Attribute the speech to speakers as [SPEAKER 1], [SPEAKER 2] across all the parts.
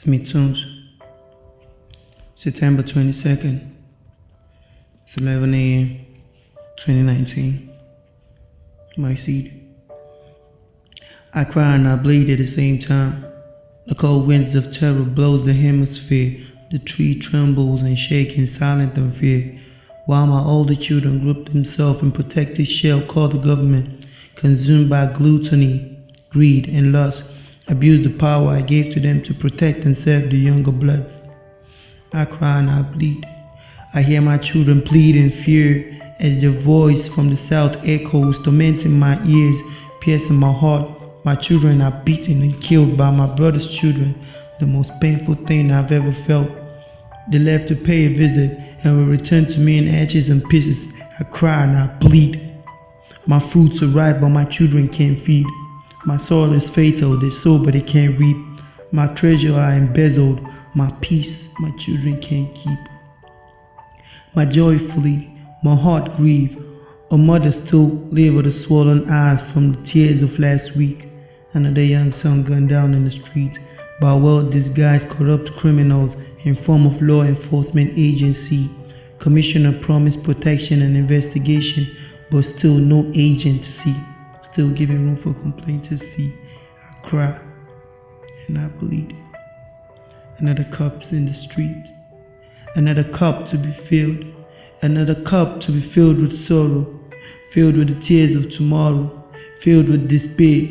[SPEAKER 1] Smithsons, September 22nd, it's 11 a.m., 2019. My seed. I cry and I bleed at the same time. The cold winds of terror blows the hemisphere. The tree trembles and shakes in silent and fear. While my older children group themselves in protective shell called the government, consumed by gluttony, greed, and lust, abuse the power I gave to them to protect and serve the younger bloods. I cry and I bleed. I hear my children plead in fear as their voice from the south echoes, tormenting my ears, piercing my heart. My children are beaten and killed by my brother's children, the most painful thing I've ever felt. They left to pay a visit and will return to me in ashes and pieces. I cry and I bleed. My fruits are ripe, but my children can't feed. My soil is fatal, they sow but they can't reap. My treasure are embezzled, my peace my children can't keep. My joy flee, my heart grieve. A mother still live with the swollen eyes from the tears of last week. Another young son gunned down in the streets by well-disguised corrupt criminals in form of law enforcement agency. Commissioner promised protection and investigation, but still no agency. Still giving room for complaint to see. I cry and I bleed. Another cup's in the street. Another cup to be filled. Another cup to be filled with sorrow. Filled with the tears of tomorrow. Filled with despair.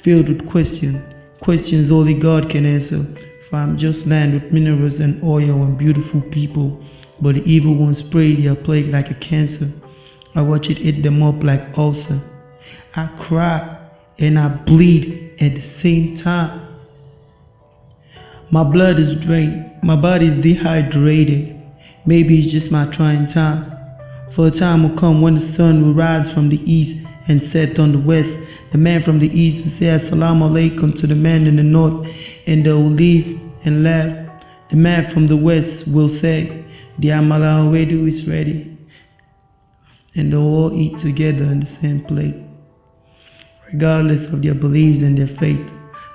[SPEAKER 1] Filled with questions only God can answer. For I'm just land with minerals and oil and beautiful people, but the evil ones spread their plague like a cancer. I watch it eat them up like ulcer. I cry and I bleed at the same time. My blood is drained, my body is dehydrated. Maybe it's just my trying time. For a time will come when the sun will rise from the east and set on the west. The man from the east will say Assalamu alaikum to the man in the north, and they will leave and laugh. The man from the west will say, the amala already is ready, and they will all eat together in the same plate. Regardless of their beliefs and their faith,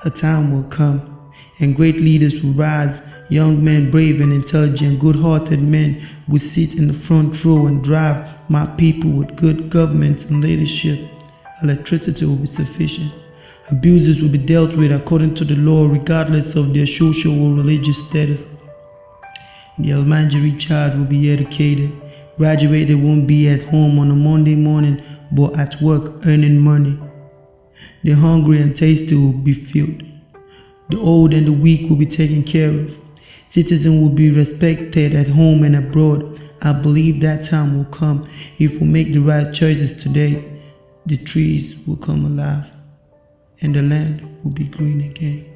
[SPEAKER 1] a time will come, and great leaders will rise. Young men, brave and intelligent, good-hearted men will sit in the front row and drive my people with good government and leadership. Electricity will be sufficient. Abusers will be dealt with according to the law, regardless of their social or religious status. The Almanjiri child will be educated. Graduated won't be at home on a Monday morning, but at work earning money. The hungry and thirsty will be filled. The old and the weak will be taken care of. Citizens will be respected at home and abroad. I believe that time will come. If we make the right choices today, the trees will come alive and the land will be green again.